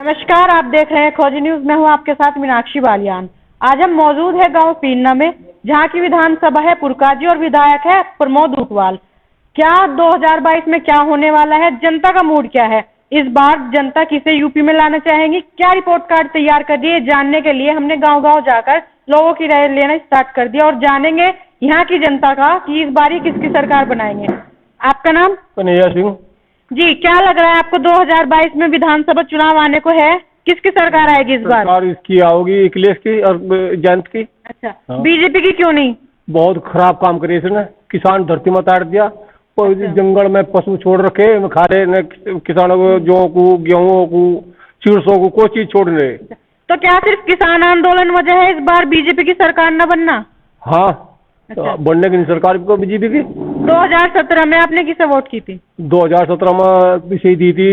नमस्कार, आप देख रहे हैं खोजी न्यूज। मैं हूं आपके साथ मीनाक्षी बालियान। आज हम मौजूद है गांव पीलना में, जहां की विधानसभा है पुरकाजी और विधायक है प्रमोद ऊंटवाल। क्या 2022 में क्या होने वाला है, जनता का मूड क्या है, इस बार जनता किसे यूपी में लाना चाहेंगी, क्या रिपोर्ट कार्ड तैयार कर दिए, जानने के लिए हमने गांव-गांव जाकर लोगों की राय लेना स्टार्ट कर दिया और जानेंगे यहाँ की जनता का कि इस बार किसकी सरकार बनाएंगे। आपका नाम? कन्हैया सिंह जी, क्या लग रहा है आपको 2022 में विधानसभा चुनाव आने को है, किसकी सरकार आएगी इस बार? सरकार इसकी आओगी अखिलेश की और जयंत की। अच्छा, हाँ। बीजेपी की क्यों नहीं? बहुत खराब काम करे इसने, किसान धरती में ताड़ दिया और अच्छा। जंगल में पशु छोड़ रखे खा रहे ने, किसानों को जौ को गेहूं को चिड़सों को कोई चीज छोड़ रहे। तो क्या सिर्फ किसान आंदोलन वजह है इस बार बीजेपी की सरकार न बनना? हाँ। अच्छा। बनने की नहीं सरकार को बीजेपी की। 2017 में आपने किसे वोट की थी? 2017 में इसे दी थी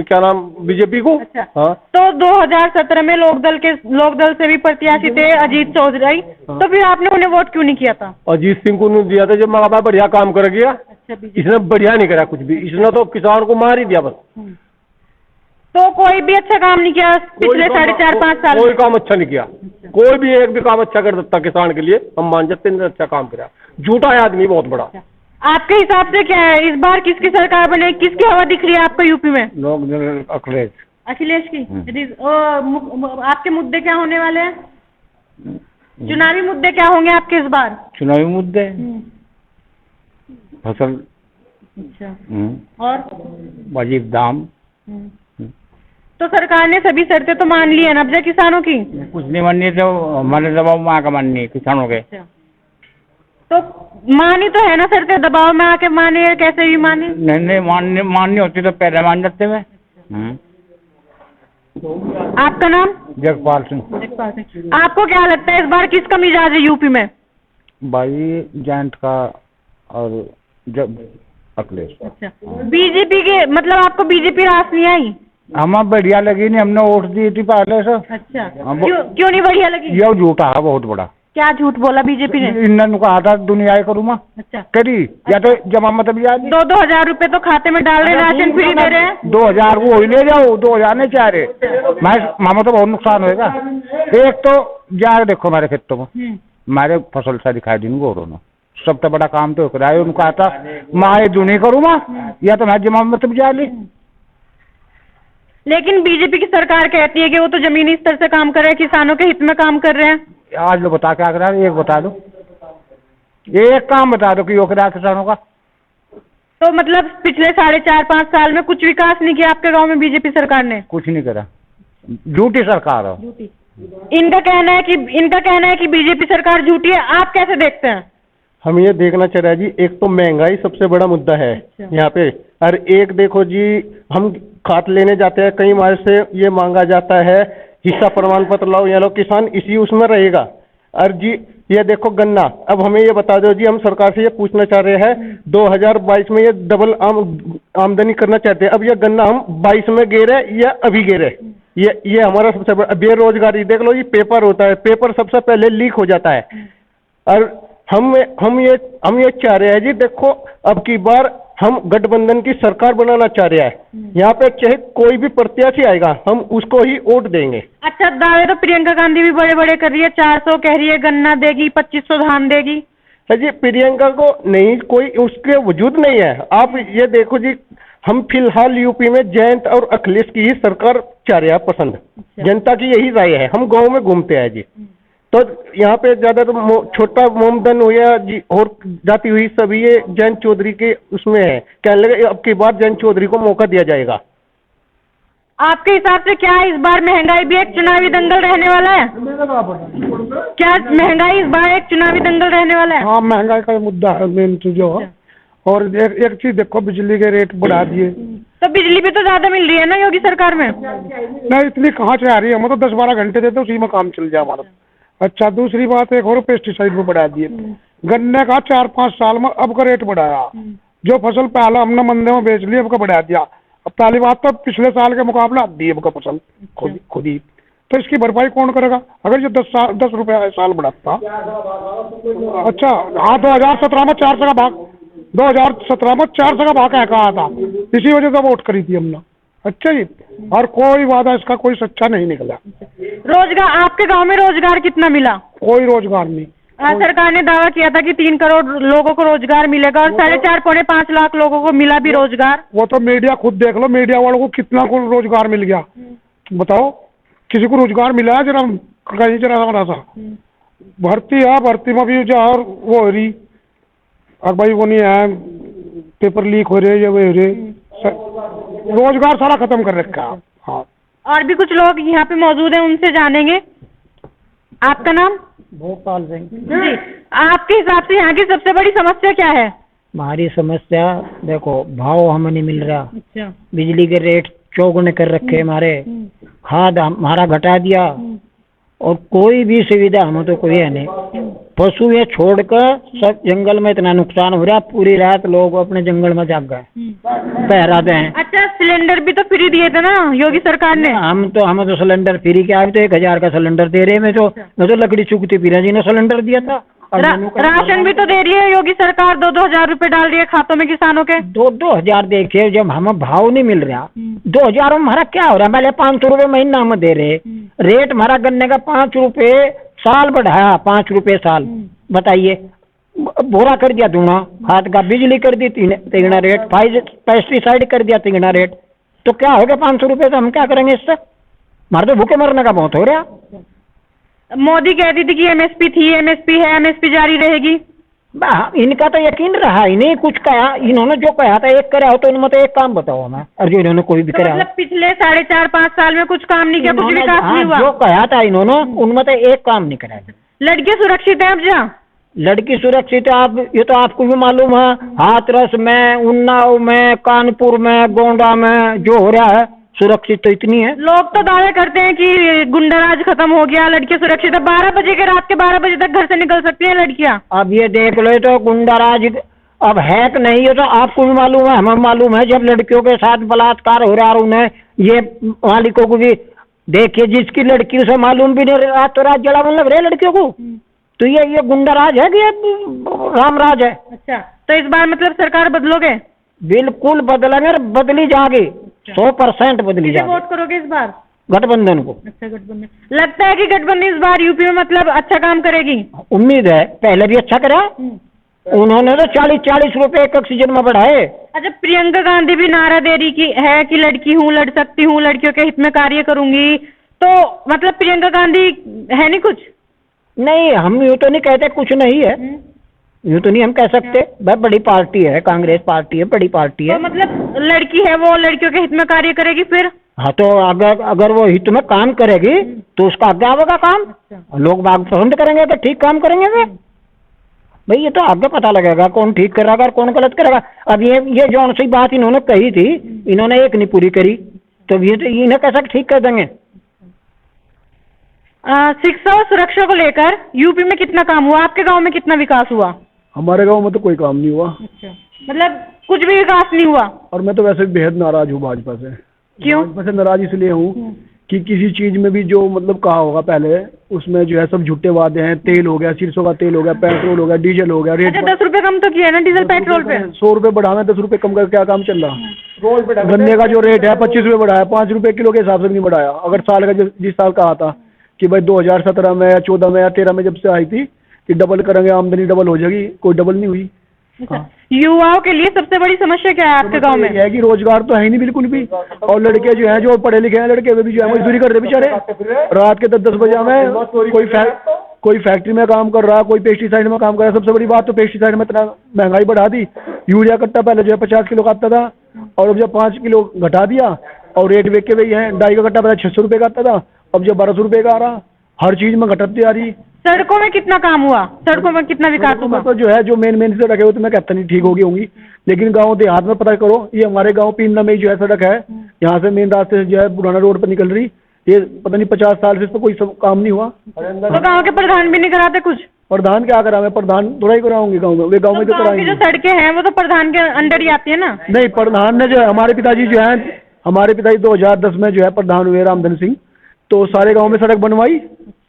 क्या नाम, बीजेपी को। अच्छा। हाँ। तो 2017 में लोकदल से भी प्रत्याशी थे अजीत चौधरी, तो फिर आपने उन्हें वोट क्यों नहीं किया था? अजीत सिंह को नहीं दिया था जब मगा बढ़िया काम कर गया। अच्छा, इसने बढ़िया नहीं करा कुछ भी, इसने तो किसान को मार ही दिया बस। तो कोई भी अच्छा काम नहीं किया पिछले 4.5-5 साल? कोई काम अच्छा नहीं किया। कोई भी एक भी काम अच्छा कर सकता किसान के लिए, हम मान जाते हैं अच्छा काम करा। झूठा है आदमी बहुत बड़ा। आपके हिसाब से क्या है इस बार किसकी सरकार बने, किसकी हवा दिख रही है आपको यूपी में? लोग अखिलेश। अखिलेश की। आपके मुद्दे क्या होने वाले हैं? चुनावी मुद्दे क्या होंगे आपके इस बार? चुनावी मुद्दे फसल। अच्छा। और वाजिब दाम। तो सरकार ने सभी शर्तें तो मान ली है ना अब किसानों की? कुछ नहीं माननी तो हमारे दबाव में आकर माननी है किसानों के। अच्छा। तो मानी तो है ना शर्तें, दबाव में आके माने कैसे भी मानी? नहीं माननी होती तो पहले मान जाते हैं। आपका नाम? जगपाल सिंह। जगपाल सिंह। आपको क्या लगता है इस बार किसका मिजाज है यूपी में? भाई जयंत का और जब अखिलेश। अच्छा। बीजेपी के मतलब आपको बीजेपी रास नहीं आई? हमें बढ़िया लगी नहीं, हमने वोट दी थी पहले से। अच्छा। क्यों नहीं बढ़िया लगी? ये झूठा है बहुत बड़ा। क्या झूठ बोला बीजेपी ने? इन्होंने कहा था दुनिया करूँ मैं। अच्छा। करी या तो जमा मत भी आ 2-2 हजार रुपए तो खाते में डाल रहे, राशन फ्री दे रहे हैं। 2000 वो ही ले जाओ, 2000 नहीं चाह रहे। मामा तो बहुत नुकसान होएगा। एक तो जा देखो हमारे खेतों में हमारे फसल सा दिखाई दी गोरों ने, सबसे बड़ा काम तो कराए। उनका था माँ दुनी करूँ मैं या तो मैं जमा मत भी जा ली। लेकिन बीजेपी की सरकार कहती है कि वो तो जमीनी स्तर से काम कर रहे हैं, किसानों के हित में काम कर रहे हैं। आज लो बता क्या करा, एक बता दो, एक काम बता दो कि वो करा किसानों का। तो मतलब पिछले 4.5-5 साल में कुछ विकास नहीं किया आपके गांव में बीजेपी सरकार ने? कुछ नहीं करा, झूठी सरकार है। इनका कहना है कि बीजेपी सरकार झूठी है। आप कैसे देखते हैं? हम ये देखना चाह रहे हैं जी, एक तो महंगाई सबसे बड़ा मुद्दा है यहाँ पे। और एक देखो जी, हम खाद लेने जाते हैं, कई माह से ये मांगा जाता है हिस्सा प्रमाण पत्र लाओ या लो, किसान इसी उसमें रहेगा। और जी ये देखो गन्ना, अब हमें ये बता दो जी, हम सरकार से ये पूछना चाह रहे हैं 2022 में ये डबल आमदनी करना चाहते हैं। अब ये गन्ना हम 22 में गे रहे या अभी गे रहे, ये हमारा सबसे बड़ा बेरोजगारी देख लो। ये पेपर होता है, पेपर सबसे पहले लीक हो जाता है। और हम ये चाह रहे हैं जी, देखो अब की बार हम गठबंधन की सरकार बनाना चाह रहे हैं। यहाँ पे चाहे कोई भी प्रत्याशी आएगा हम उसको ही वोट देंगे। अच्छा, दावे तो प्रियंका गांधी भी बड़े बड़े कर रही है, 400 कह रही है गन्ना देगी, 2500 धान देगी। जी प्रियंका को नहीं, कोई उसके वजूद नहीं है। आप ये देखो जी, हम फिलहाल यूपी में जयंत और अखिलेश की ही सरकार चाह रहे हैं पसंद। जनता की यही राय है। हम गाँव में घूमते हैं जी, तो यहाँ पे ज्यादा तो छोटा मोमदन हो या जी और जाती हुई सभी ये जयंत चौधरी के उसमें है। कहने लगे अब की बार जयंत चौधरी को मौका दिया जाएगा। आपके हिसाब से क्या इस बार महंगाई भी एक चुनावी दंगल रहने वाला है? क्या महंगाई इस बार एक चुनावी दंगल रहने वाला है? हाँ, महंगाई का मुद्दा है मेन चीज जो है। और एक चीज देखो, बिजली के रेट बढ़ा दिए। तो बिजली भी तो ज्यादा मिल रही है ना योगी सरकार में? नहीं, इतनी कहाँ से आ रही है? हम तो 10-12 घंटे देते उसी में काम चल जाए हमारा। अच्छा, दूसरी बात एक और, पेस्टिसाइड में बढ़ा दिए। गन्ने का 4-5 साल में अब का रेट बढ़ाया। जो फसल पहले हमने मंडी में बेच ली अब का बढ़ा दिया। अब पहली बात तो पिछले साल के मुकाबले आधी अब का फसल खुद ही। तो इसकी भरपाई कौन करेगा? अगर ये 10 रुपया साल बढ़ाता। अच्छा हाँ, 2017 में 4 का भाग, 2017 में 4 का भाग कहा था, इसी वजह से वोट करी थी हमने। अच्छा जी, और कोई वादा इसका कोई सच्चा नहीं निकला, रोजगार आपके गांव में रोजगार कितना मिला? कोई रोजगार नहीं। सरकार ने दावा किया था कि 3 करोड़ लोगों को रोजगार मिलेगा और 4.5 पौने 5 लाख लोगों को मिला भी रोजगार। वो तो मीडिया खुद देख लो, मीडिया वालों को कितना को रोजगार मिल गया, बताओ किसी को रोजगार मिला है? जरा कहीं जरा सा भर्ती है, भर्ती में भी जो और वो हो रही, और भाई वो नहीं है, पेपर लीक हो रहे, ये वो हो रहे, रोजगार सारा खत्म कर रखा है। हाँ, और भी कुछ लोग यहाँ पे मौजूद हैं, उनसे जानेंगे। आपका नाम? भोपाल सिंह जी, आपके हिसाब से यहाँ की सबसे बड़ी समस्या क्या है? हमारी समस्या देखो, भाव हमें नहीं मिल रहा, अच्छा, बिजली के रेट चौगुने कर रखे हमारे, खाद हमारा घटा दिया, और कोई भी सुविधा हमें तो कोई है नहीं। पशु ये छोड़कर सब जंगल में इतना नुकसान हो रहा, पूरी रात लोग अपने जंगल में जाग गए, पहराते हैं। अच्छा, सिलेंडर भी तो फ्री दिए थे ना योगी सरकार ने? हमें तो सिलेंडर फ्री क्या, अभी तो 1000 का सिलेंडर दे रहे। मैं तो लकड़ी चुगती पी रहा जी ने सिलेंडर दिया था। राशन भी तो दे रही है योगी सरकार, 2-2 हजार रुपए डाल रही है खातों में किसानों के। 2-2 हजार देखिए, जब हमें भाव नहीं मिल रहा, 2 हजार में हमारा क्या हो रहा है? पहले 500 रुपये महीना हम दे रहे, रेट हमारा गन्ने का 5 रुपये साल बढ़ाया, 5 रुपये साल, बताइए, बोरा कर दिया दूना, खाद का बिजली कर दी तिगुना रेट, पेस्टिसाइड कर दिया तिगुना रेट, तो क्या हो गया 500 रुपये? तो हम क्या करेंगे इससे? हमारे तो भूखे मरने का बहुत हो रहा। मोदी कहती थी कि एमएसपी थी, एमएसपी है, एमएसपी जारी रहेगी। इनका तो यकीन रहा ही नहीं, कुछ कहा इन्होंने, जो कहा था एक करा हो, तो इनमें तो एक काम बताओ हमें, और जो इन्होंने कोई भी तो करा, मतलब पिछले 4.5-5 साल में कुछ काम नहीं किया, कुछ विकास नहीं हुआ। जो कहा था इन्होंने, उनमें तो एक काम नहीं करा। लड़कियां सुरक्षित है अब जहाँ? लड़की सुरक्षित है, आप ये तो आपको भी मालूम है, हाथरस में, उन्नाव में, कानपुर में, गोंडा में जो हो रहा है, सुरक्षित तो इतनी है। लोग तो दावे करते हैं कि गुंडाराज खत्म हो गया, लड़कियां सुरक्षित है, 12 बजे के, रात के 12 बजे तक घर से निकल सकती हैं लड़कियां। अब ये देख लो, तो गुंडाराज अब है कि नहीं, ये तो आपको भी मालूम है, हमें मालूम है। जब लड़कियों के साथ बलात्कार हो रहा है, उन्हें ये मालिकों को भी देखिए, जिसकी लड़की उसे मालूम भी नहीं, रात तो रात जड़ा मतलब रहे लड़कियों को, तो ये गुंडाराज है कि ये रामराज है? अच्छा, तो इस बार मतलब सरकार बदलोगे? बिल्कुल बदलेंगे, बदली जाएगी, 100% बदली जाएगी। वोट करोगे इस बार? गठबंधन को। अच्छा, गठबंधन। लगता है कि गठबंधन इस बार यूपी में मतलब अच्छा काम करेगी? उम्मीद है, पहले भी अच्छा करा, उन्होंने तो 40-40 रुपए एक ऑक्सीजन में बढ़ाए। अच्छा, प्रियंका गांधी भी नारा दे रही की है कि लड़की हूँ, लड़ सकती हूँ, लड़कियों के हित में कार्य करूंगी, तो मतलब प्रियंका गांधी है नहीं कुछ? नहीं, हम यूँ तो नहीं कहते कुछ नहीं है, यूँ तो नहीं हम कह सकते, भाई बड़ी पार्टी है, कांग्रेस पार्टी है, बड़ी पार्टी है, तो मतलब लड़की है, वो लड़कियों के हित में कार्य करेगी फिर? हाँ, तो अगर वो हित में काम करेगी तो उसका आगे आवेगा काम, लोग बाग पसंद करेंगे कि ठीक काम करेंगे वे। भाई ये तो आगे पता लगेगा कौन ठीक करेगा और कौन गलत करेगा। अब ये जो सी बात इन्होंने कही थी, इन्होंने एक नहीं पूरी करी, तो ये तो इन्हें कैसे ठीक कर देंगे? शिक्षा और सुरक्षा को लेकर यूपी में कितना काम हुआ? आपके गांव में कितना विकास हुआ? हमारे गांव में तो कोई काम नहीं हुआ। अच्छा, मतलब कुछ भी विकास नहीं हुआ? और मैं तो वैसे भी बेहद नाराज हूँ भाजपा से। क्यों? भाजपा से नाराज इसलिए हूँ कि किसी चीज में भी जो मतलब कहा होगा पहले, उसमें जो है सब झूठे वादे हैं। तेल हो गया, सरसों का तेल हो गया, पेट्रोल हो गया, डीजल हो गया, रेट। अच्छा, 10 रुपए कम तो किया है ना डीजल पेट्रोल पे? 100 रुपए बढ़ाना, 10 रुपए कम कर क्या काम चल रहा? गन्ने का जो रेट है 25 रुपए बढ़ाया, 5 रुपए किलो के हिसाब से नहीं बढ़ाया। अगर साल का जिस साल कहा था कि भाई 2017 में या 14 में या 13 में जब से आई थी कि डबल करेंगे, आमदनी डबल हो जाएगी, कोई डबल नहीं हुई। युवाओं के लिए सबसे बड़ी समस्या क्या है आपके गांव में? है कि रोजगार तो है ही नहीं बिल्कुल भी, और लड़के जो हैं जो पढ़े लिखे हैं लड़के, वे भी जो है मजदूरी कर रहे बेचारे, रात के 10-10 बजे में कोई फैक्ट्री में काम कर रहा, कोई पेस्टिसाइड में काम कर रहा। सबसे बड़ी बात तो पेस्टिसाइड में इतना महंगाई बढ़ा दी। यूरिया कट्टा पहले जो है 50 किलो का आता था, और अब जब 5 किलो घटा दिया, और रेट वेक के वही है, डाई का कट्टा पहले 600 रुपये का आता था, अब जो 1200 रुपये का आ रहा। हर चीज में घटती आ रही। सड़कों में कितना काम हुआ? सड़कों में कितना विकास हुआ? तो जो है जो मेन सड़क है वो तो मैं कहता नहीं ठीक होगी, लेकिन गांव देहात में पता करो। ये हमारे गांव पीन्ना में जो है सड़क है, यहाँ से मेन रास्ते से जो है पुराना रोड पर निकल रही, ये पता नहीं 50 साल से इस पर कोई काम नहीं हुआ। तो गांव के प्रधान भी नहीं कराते कुछ? प्रधान क्या करा? मैं प्रधान थोड़ा ही कराऊंगी गाँव में, वे गाँव में तो कराएंगे। जो सड़कें हैं वो तो प्रधान के अंडर ही आती है ना? नहीं, प्रधान ने जो है हमारे पिताजी 2010 में जो है प्रधान हुए रामधन सिंह, तो सारे गाँव में सड़क बनवाई।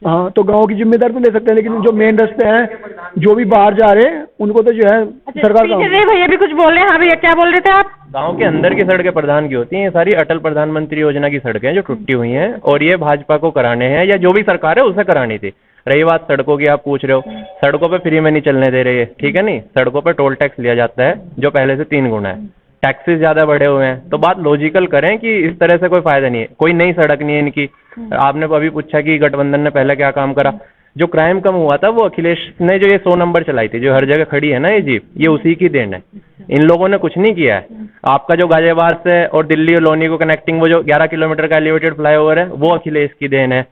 हाँ, तो गांव की जिम्मेदारी तो ले सकते हैं, लेकिन जो मेन रास्ते हैं जो भी बाहर जा रहे हैं उनको तो जो है सरकार पीछे से भैया भी कुछ बोल रहे हैं। हाँ भैया, क्या बोल रहे थे आप? गांव के अंदर की सड़कें प्रधान की होती हैं, ये सारी अटल प्रधानमंत्री योजना की सड़कें हैं जो टूटी हुई हैं, और ये भाजपा को कराने हैं या जो भी सरकार है उसे करानी थी। रही बात सड़कों की, आप पूछ रहे हो, सड़कों पे फ्री में नहीं चलने दे रही है, ठीक है नहीं, सड़कों पे टोल टैक्स लिया जाता है जो पहले से 3 गुना है, टैक्सेस ज्यादा बढ़े हुए हैं। तो बात लॉजिकल करें कि इस तरह से कोई फायदा नहीं है, कोई नई सड़क नहीं है इनकी। आपने अभी पूछा कि गठबंधन ने पहले क्या काम करा। जो क्राइम कम हुआ था वो अखिलेश ने जो ये 100 नंबर चलाई थी, जो हर जगह खड़ी है ना ये जीप, ये उसी की देन है। इन लोगों ने कुछ नहीं किया है। आपका जो गाजियाबाद से और दिल्ली और लोनी को कनेक्टिंग वो जो 11 किलोमीटर का एलिवेटेड फ्लाईओवर है, वो अखिलेश की देन है।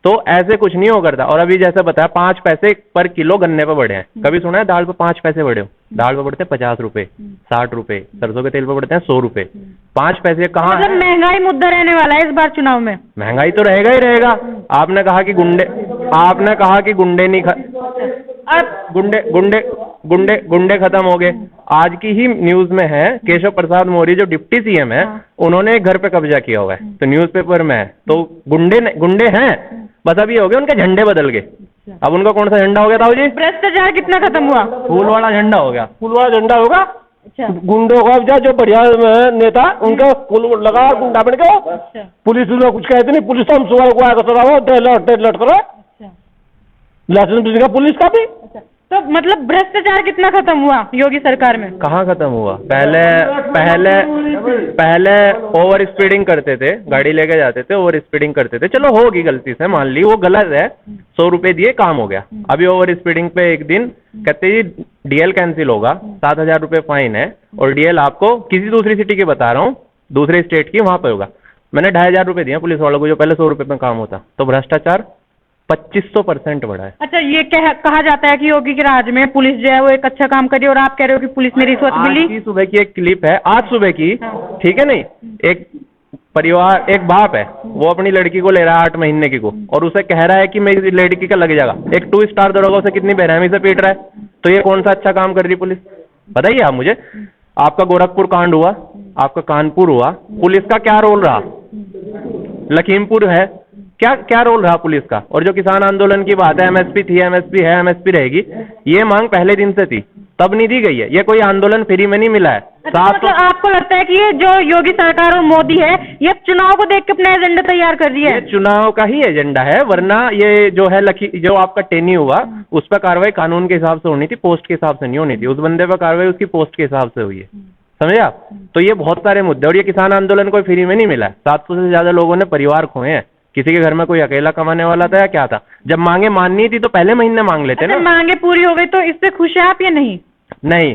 तो ऐसे कुछ नहीं हो करता। और अभी जैसे बताया 5 पैसे पर किलो गन्ने पे बढ़े हैं। कभी सुना है दाल पे 5 पैसे बढ़े हो? दाल पे बढ़ते हैं 50 रुपए, 60 रुपए, सरसों के तेल पे बढ़ते हैं 100 रुपए। 5 पैसे कहाँ मतलब है? महंगाई मुद्दा रहने वाला है इस बार चुनाव में। महंगाई तो रहेगा ही रहेगा। आपने कहा कि गुंडे नहीं गुंडे खत्म हो गए। आज की ही न्यूज में है, केशव प्रसाद मौर्य जो डिप्टी सीएम है, उन्होंने एक घर पे कब्जा किया हुआ है, तो न्यूज़पेपर में है। तो गुंडे हैं, बस अभी हो गए उनके झंडे बदल गए। अब उनका कौन सा झंडा हो गया ताऊ जी? भ्रष्टाचार कितना खत्म हुआ? फूल वाला झंडा हो गया। फूल वाला झंडा होगा। अच्छा, गुंडों का जो बढ़िया नेता उनका फूल लगा गुंडा बन गया। अच्छा, पुलिस लोग कुछ कहते नहीं, पुलिस तो हम सुबह को आकर चलाओ, डेढ़ करो, अच्छा, लाइसेंस का पुलिस का भी। अच्छा। तो मतलब भ्रष्टाचार कितना खत्म हुआ योगी सरकार में? कहाँ खत्म हुआ? पहले ओवर स्पीडिंग करते थे, गाड़ी लेके जाते थे, ओवर स्पीडिंग करते थे, चलो होगी गलती से, मान ली वो गलत है, 100 रुपए दिए काम हो गया। अभी ओवर स्पीडिंग पे एक दिन कहते जी डीएल कैंसिल होगा, 7,000 रुपए फाइन है, और डीएल आपको किसी दूसरी सिटी की बता रहा हूँ, दूसरे स्टेट की, वहां पे होगा। मैंने 2,500 रुपए दिए पुलिस वालों को, जो पहले 100 रुपए में काम होता। तो भ्रष्टाचार 2500% बढ़ा है। अच्छा, ये कहा जाता है कि योगी के राज में पुलिस जो है वो एक अच्छा काम करी, और आप कह रहे हो कि पुलिस में रिश्वत मिली। आज की सुबह की एक क्लिप है, आज सुबह की, ठीक है नहीं, एक परिवार, एक बाप है, वो अपनी लड़की को ले रहा है 8 महीने की को, और उसे कह रहा है कि मेरी लड़की का लग जाएगा। एक 2 स्टार दरोगा उसे कितनी बेरहमी से पीट रहा है। तो ये कौन सा अच्छा काम कर रही पुलिस? बताइए आप मुझे। आपका गोरखपुर कांड हुआ, आपका कानपुर हुआ, पुलिस का क्या रोल रहा? लखीमपुर है, क्या रोल रहा पुलिस का? और जो किसान आंदोलन की बात है, एमएसपी थी, एमएसपी है, एमएसपी रहेगी, ये मांग पहले दिन से थी, तब नहीं दी गई है। ये कोई आंदोलन फ्री में नहीं मिला है। अच्छा, मतलब आपको लगता है कि ये जो योगी सरकार और मोदी है, ये चुनाव को देख के अपना एजेंडा तैयार कर रही है? ये चुनाव का ही एजेंडा है, वरना ये जो है जो आपका टेनी हुआ, उस पर कार्रवाई कानून के हिसाब से होनी थी, पोस्ट के हिसाब से नहीं होनी थी। उस बंदे पर कार्रवाई उसकी पोस्ट के हिसाब से हुई है, समझे आप? तो ये बहुत सारे मुद्दे, और ये किसान आंदोलन कोई फ्री में नहीं मिला है। 700 से ज्यादा लोगों ने परिवार खोए हैं। किसी के घर में कोई अकेला कमाने वाला था या क्या था? जब मांगे माननी थी तो पहले महीने मांग लेते ना। मांगे पूरी हो गई तो इससे खुश है आप या नहीं? नहीं,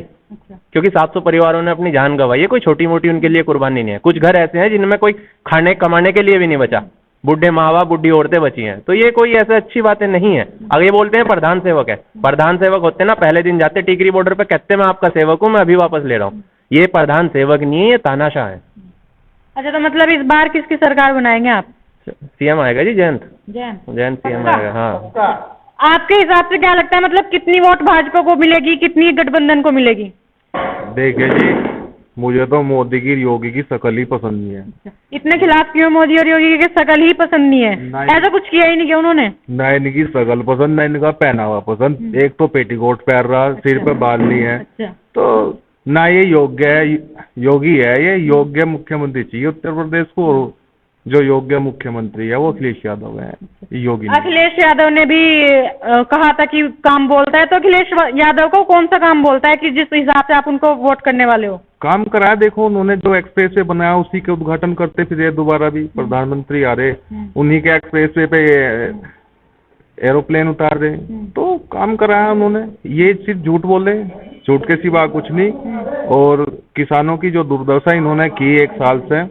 क्योंकि 700 परिवारों ने अपनी जान गंवाई है। कोई छोटी मोटी उनके लिए कुर्बानी नहीं है। कुछ घर ऐसे हैं जिनमें कोई खाने कमाने के लिए भी नहीं बचा, बुढ़े माँ बाप, बुढ़ी औरतें बची हैं। तो ये कोई ऐसे अच्छी बातें नहीं है। अगर ये बोलते हैं प्रधान सेवक है, प्रधान सेवक होते ना, पहले दिन जाते टिकरी बॉर्डर पे, कहते मैं आपका सेवक हूँ, मैं अभी वापस ले रहा हूँ। ये प्रधान सेवक नहीं है, ये तानाशाह है। अच्छा, तो मतलब इस बार किसकी सरकार बनाएंगे आप? सीएम आएगा जी, जयंत सीएम आएगा। हाँ, आपके हिसाब से क्या लगता है, मतलब कितनी वोट भाजपा को मिलेगी, कितनी गठबंधन को मिलेगी? देखिए जी, मुझे तो मोदी की योगी की शकल ही पसंद नहीं है। इतने खिलाफ क्यों मोदी और योगी की शकल ही पसंद नहीं है? ऐसा कुछ किया ही नहीं किया उन्होंने। ना इनकी शकल पसंद, ना इनका पहनावा पसंद। एक तो पेटीकोट पहन रहा, सिर पे बाल नहीं है, अच्छा, तो ना ये योग्य है, योगी है। ये योग्य मुख्यमंत्री चाहिए उत्तर प्रदेश को, और जो योग्य मुख्यमंत्री है वो अखिलेश यादव है, योगी नहीं। अखिलेश यादव ने भी कहा था कि काम बोलता है, तो अखिलेश यादव को कौन सा काम बोलता है कि जिस हिसाब से आप उनको वोट करने वाले हो? काम कराया, देखो उन्होंने जो एक्सप्रेस वे बनाया उसी के उद्घाटन करते फिर दोबारा भी प्रधानमंत्री आ रहे, उन्हीं के एक्सप्रेस वे पे एरोप्लेन उतार रहे, तो काम कराया उन्होंने। ये सिर्फ झूठ बोले, झूठ के सिवा कुछ नहीं। और किसानों की जो दुर्दशा इन्होंने की 1 साल से,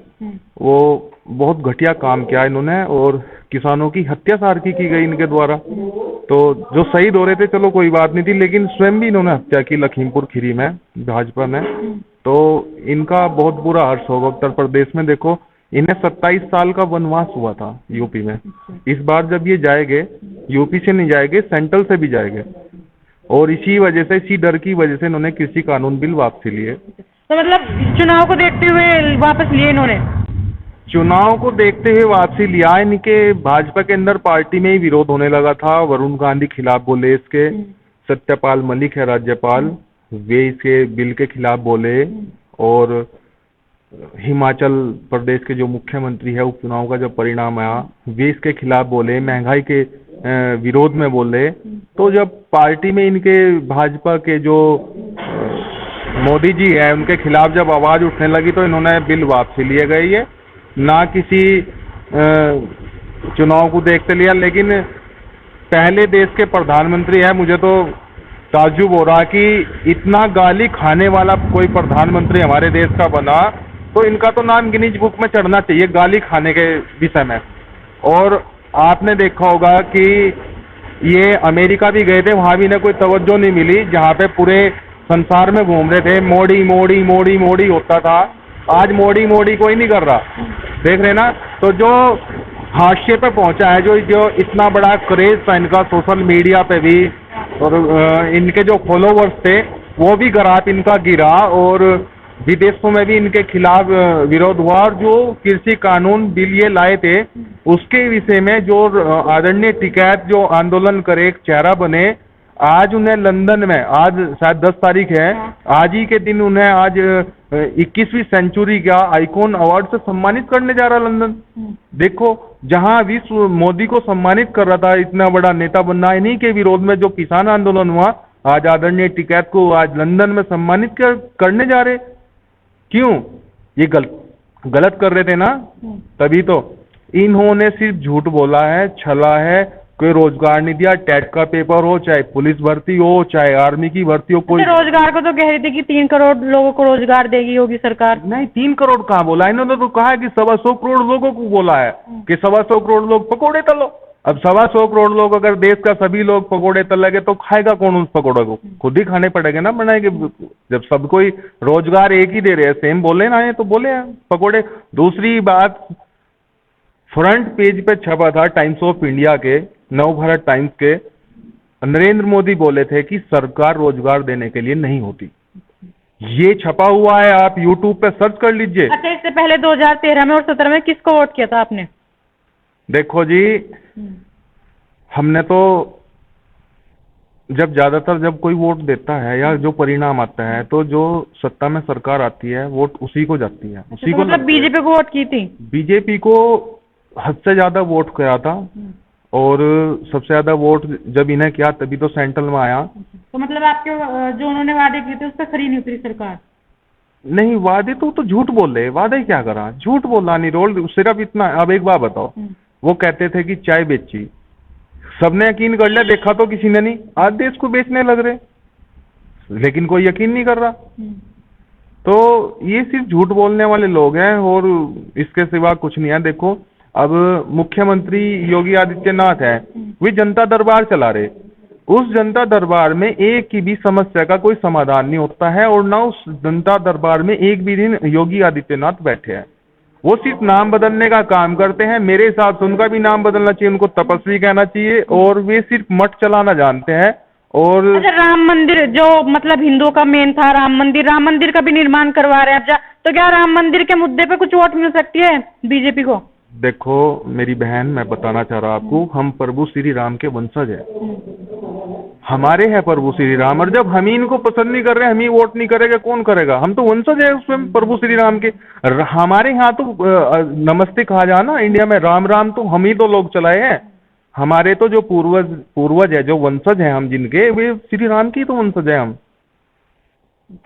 वो बहुत घटिया काम किया इन्होंने, और किसानों की हत्या सारखी की गई इनके द्वारा। तो जो शहीद हो रहे थे चलो कोई बात नहीं थी, लेकिन स्वयं भी इन्होंने हत्या की लखीमपुर खीरी में, भाजपा में। तो इनका बहुत बुरा हर्ष होगा उत्तर प्रदेश में। देखो, इन्हें 27 साल का वनवास हुआ था यूपी में। इस बार जब ये जाएंगे, यूपी से नहीं जाएंगे, सेंट्रल से भी जाएंगे, और इसी वजह से, इसी डर की वजह से इन्होंने कृषि कानून बिल वापसी लिए। तो मतलब चुनाव को देखते हुए वापस लिए इन्होंने? चुनाव को देखते हुए वापसी लिया। इनके भाजपा के अंदर पार्टी में ही विरोध होने लगा था। वरुण गांधी खिलाफ बोले इसके, सत्यपाल मलिक है राज्यपाल, वे इसके बिल के खिलाफ बोले, और हिमाचल प्रदेश के जो मुख्यमंत्री है उपचुनाव का जब परिणाम आया वे इसके खिलाफ बोले, महंगाई के विरोध में बोले। तो जब पार्टी में इनके भाजपा के जो मोदी जी है उनके खिलाफ जब आवाज उठने लगी तो इन्होंने बिल वापसी लिए गए। ये ना किसी चुनाव को देखते लिया, लेकिन पहले देश के प्रधानमंत्री है, मुझे तो ताज्जुब हो रहा कि इतना गाली खाने वाला कोई प्रधानमंत्री हमारे देश का बना, तो इनका तो नाम गिनीज बुक में चढ़ना चाहिए गाली खाने के विषय में। और आपने देखा होगा कि ये अमेरिका भी गए थे, वहां भी इन्हें कोई तवज्जो नहीं मिली, जहां पे पूरे संसार में घूम रहे थे, मोदी मोदी मोदी मोदी होता था। आज मोदी मोदी कोई नहीं कर रहा, देख रहे ना। तो जो हाशिए पे पहुंचा है, जो इतना बड़ा क्रेज था इनका सोशल मीडिया पे भी, और इनके जो फॉलोवर्स थे वो भी ग्राफ इनका गिरा, और विदेशों में भी इनके खिलाफ विरोध हुआ। और जो कृषि कानून बिल ये लाए थे उसके विषय में जो आदरणीय टिकैत जो आंदोलन करे, एक चेहरा बने, आज उन्हें लंदन में, आज शायद 10 तारीख है, आज ही के दिन उन्हें आज 21वीं सेंचुरी का आइकॉन अवार्ड से सम्मानित करने जा रहा लंदन। देखो, जहां विश्व मोदी को सम्मानित कर रहा था, इतना बड़ा नेता बनना, इन्हीं के विरोध में जो किसान आंदोलन हुआ, आज आदरणीय टिकैत को आज लंदन में सम्मानित करने जा रहे। क्यों? ये गलत कर रहे थे ना, तभी तो इन्होंने सिर्फ झूठ बोला है, छला है, कोई रोजगार नहीं दिया। टेट का पेपर हो, चाहे पुलिस भर्ती हो, चाहे आर्मी की भर्ती हो, कोई रोजगार को तो कह रही थी कि 3 करोड़ लोगों को रोजगार देगी योगी सरकार। नहीं, 3 करोड़ कहाँ बोला, इन्होंने तो कहा है कि 125 करोड़ लोगों को बोला है कि 125 करोड़ लोग पकौड़े तलो। अब 125 करोड़ लोग, अगर देश का सभी लोग पकौड़े तलेंगे तो खाएगा कौन उस पकौड़े को? खुद ही खाने पड़ेंगे ना बनाएंगे। जब सब कोई रोजगार एक ही दे रहे हैं, सेम बोले ना, ये तो बोले हैं पकौड़े। दूसरी बात, फ्रंट पेज पे छपा था टाइम्स ऑफ इंडिया के, नवभारत टाइम्स के, नरेंद्र मोदी बोले थे कि सरकार रोजगार देने के लिए नहीं होती। ये छपा हुआ है, आप यूट्यूब पे सर्च कर लीजिए। अच्छा, इससे पहले 2013 में और 2017 में किसको वोट किया था आपने? देखो जी, हमने तो जब कोई वोट देता है या जो परिणाम आता है, तो जो सत्ता में सरकार आती है वोट उसी को जाती है, उसी को। मतलब बीजेपी को वोट की थी? बीजेपी को हद से ज्यादा वोट किया था, और सबसे ज्यादा वोट जब इन्हें किया तभी तो सेंट्रल में आया। तो मतलब आपके जो उन्होंने वादे किए थे उस पर खरी नहीं उतरी सरकार? नहीं, वादे तो झूठ बोल रहे, वादे क्या करा, झूठ बोला नहीं, रोल सिर्फ इतना। अब एक बात बताओ, वो कहते थे कि चाय बेची, सबने यकीन कर लिया, देखा तो किसी ने नहीं, आज देश को बेचने लग रहे, लेकिन कोई यकीन नहीं कर रहा। तो ये सिर्फ झूठ बोलने वाले लोग हैं, और इसके सिवा कुछ नहीं है। देखो, अब मुख्यमंत्री योगी आदित्यनाथ है, वे जनता दरबार चला रहे, उस जनता दरबार में एक की भी समस्या का कोई समाधान नहीं होता है, और ना उस जनता दरबार में एक भी दिन योगी आदित्यनाथ बैठे हैं। वो सिर्फ नाम बदलने का काम करते हैं। मेरे हिसाब से उनका भी नाम बदलना चाहिए, उनको तपस्वी कहना चाहिए, और वे सिर्फ मठ चलाना जानते हैं। और अच्छा, राम मंदिर जो मतलब हिंदुओं का मेन था, राम मंदिर का भी निर्माण करवा रहे हैं अब, तो क्या राम मंदिर के मुद्दे पे कुछ वोट मिल सकती है बीजेपी को? देखो मेरी बहन, मैं बताना चाह रहा आपको, हम प्रभु श्री राम के वंशज हैं, हमारे हैं प्रभु श्री राम, और जब हम ही इनको पसंद नहीं कर रहे, हम ही वोट नहीं करेंगे, कौन करेगा? हम तो वंशज है उसमें प्रभु श्री राम के। हमारे यहाँ तो नमस्ते कहा जाए ना, इंडिया में राम राम तो हम ही तो लोग चलाए हैं। हमारे तो जो पूर्वज है, जो वंशज हैं हम जिनके, वे श्री राम की तो वंशज है।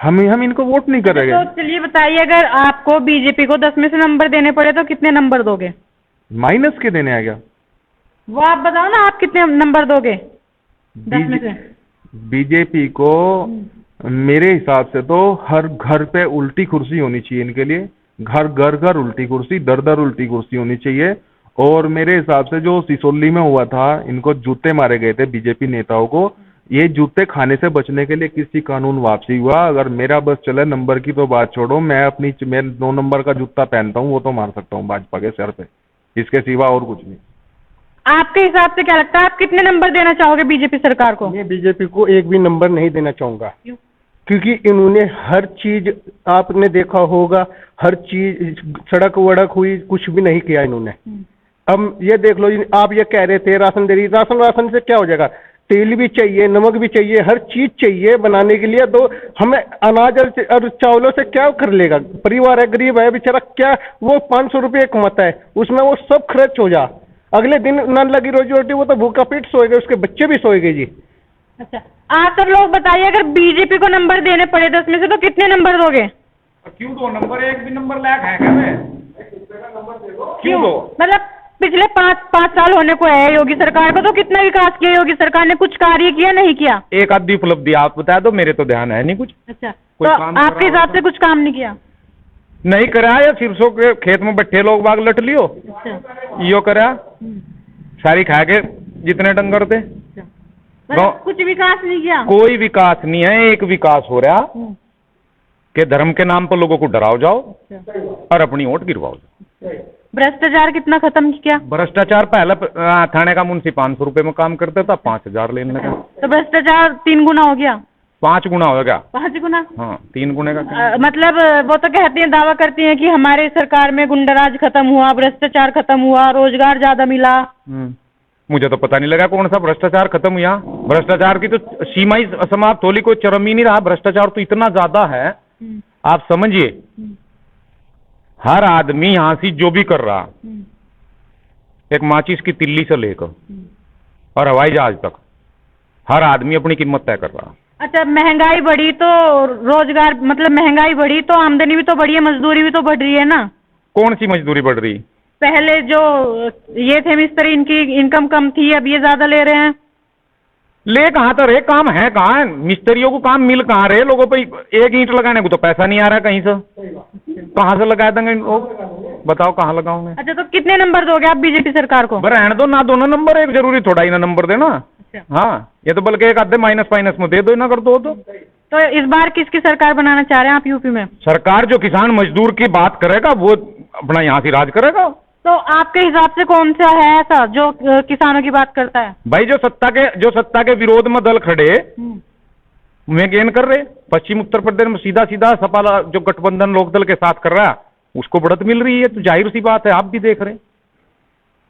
हम इनको वोट नहीं करेंगे। तो चलिए बताइए, अगर आपको बीजेपी को 10 में से नंबर देने पड़े तो कितने नंबर दोगे? माइनस के देने आ गया, वो आप बताओ ना, आप कितने नंबर दोगे 10 में से? बीजेपी को मेरे हिसाब से तो हर घर पे उल्टी कुर्सी होनी चाहिए इनके लिए, घर उल्टी कुर्सी, दर उल्टी कुर्सी होनी चाहिए। और मेरे हिसाब से जो सिसोली में हुआ था, इनको जूते मारे गए थे बीजेपी नेताओं को, ये जूते खाने से बचने के लिए किसी कानून वापसी हुआ। अगर मेरा बस चले, नंबर की तो बात छोड़ो, मैं 9 नंबर का जूता पहनता हूँ, वो तो मार सकता हूँ भाजपा के सर पे, इसके सिवा और कुछ नहीं। आपके हिसाब से क्या लगता है, आप कितने नंबर देना चाहोगे बीजेपी सरकार को? मैं बीजेपी को एक भी नंबर नहीं देना चाहूंगा, क्योंकि इन्होंने हर चीज, आपने देखा होगा, हर चीज सड़क वड़क हुई, कुछ भी नहीं किया इन्होंने। अब ये देख लो, आप ये कह रहे थे राशन दे रही, राशन से क्या हो जाएगा? तेल भी चाहिए, नमक भी चाहिए, हर चीज चाहिए बनाने के लिए। तो हमें अनाज और चावलों से क्या कर लेगा? परिवार है, गरीब है बेचारा, क्या वो 500 रुपये कमाता है, उसमें वो सब खर्च हो जा, अगले दिन न लगी रोजी रोटी, वो तो भूखा पेट सोएगा, उसके बच्चे भी सोएंगे जी। अच्छा, आप सब लोग बताइए, अगर बीजेपी को नंबर देने पड़े 10 में से तो कितने नंबर दोगे? क्यों दो नंबर? एक भी नंबर लायक है क्या मैं? क्यों दो? मतलब पिछले 5 साल होने को है योगी सरकार को, तो कितना विकास किया योगी सरकार ने? कुछ कार्य किया, नहीं किया? एक आधी उपलब्धि आप बता दो, मेरे तो ध्यान है नहीं कुछ। अच्छा, कोई तो काम आपके करा हिसाब से कुछ काम नहीं किया? नहीं करा, या सिरसों के खेत में बैठे लोग बाग लट लियो, अच्छा, यो करा, सारी खा के जितने डंगर थे। मतलब कुछ विकास नहीं किया? कोई विकास नहीं है। एक विकास हो रहा कि धर्म के नाम पर लोगों को डराओ जाओ और अपनी वोट गिरवाओ जाओ। भ्रष्टाचार कितना खत्म किया? भ्रष्टाचार पहले थाने का मुंशी 500 रुपए में काम करता था, 5000 लेने लगा। तो भ्रष्टाचार 3 गुना हो गया? 5 गुना हो गया। 5 गुना? हाँ, 3 गुने का क्या? मतलब वो तो कहती हैं, दावा करती हैं कि हमारे सरकार में गुंडाराज खत्म हुआ, भ्रष्टाचार खत्म हुआ, रोजगार ज्यादा मिला। मुझे तो पता नहीं लगा कौन सा भ्रष्टाचार खत्म हुआ। भ्रष्टाचार की तो सीमा ही समाप्त होली, कोई चरम ही नहीं रहा। भ्रष्टाचार तो इतना ज्यादा है, आप समझिए, हर आदमी यहाँ से जो भी कर रहा, एक माचिस की तिल्ली से लेकर और हवाई जहाज तक, हर आदमी अपनी कीमत तय कर रहा। अच्छा, महंगाई बढ़ी तो रोजगार, मतलब महंगाई बढ़ी तो आमदनी भी तो बढ़ी है, मजदूरी भी तो बढ़ रही है ना? कौन सी मजदूरी बढ़ रही? पहले जो ये थे मिस्त्री, इनकी इनकम कम थी, अब ये ज्यादा ले रहे हैं। ले कहाँ तो रहे, काम है कहाँ? मिस्त्रियों को काम मिल कहाँ रहे? लोगों पे एक ईंट लगाने को तो पैसा नहीं आ रहा कहीं से, कहाँ से लगा देंगे लोग? बताओ कहाँ लगाऊं मैं? अच्छा, तो कितने नंबर दोगे आप बीजेपी सरकार को? रहने दो ना, दोनों नंबर, एक जरूरी थोड़ा ही ना नंबर देना। हाँ, ये तो बल्कि एक आधे माइनस फाइनस में दे दो ना, कर दो तो इस बार किसकी सरकार बनाना चाह रहे हैं आप यूपी में? सरकार जो किसान मजदूर की बात करेगा वो अपना यहाँ से राज करेगा। तो आपके हिसाब से कौन सा है ऐसा जो किसानों की बात करता है? भाई जो सत्ता के विरोध में दल खड़े में गेन कर रहे, पश्चिम उत्तर प्रदेश में सीधा सीधा सपा जो गठबंधन लोकदल के साथ कर रहा है उसको बढ़त मिल रही है, तो जाहिर सी बात है आप भी देख रहे।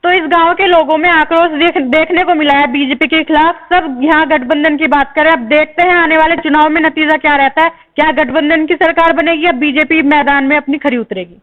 तो इस गांव के लोगों में आक्रोश देखने को मिला है बीजेपी के खिलाफ। सब यहाँ गठबंधन की बात करें। अब देखते हैं आने वाले चुनाव में नतीजा क्या रहता है, क्या गठबंधन की सरकार बनेगी या बीजेपी मैदान में अपनी खरी उतरेगी।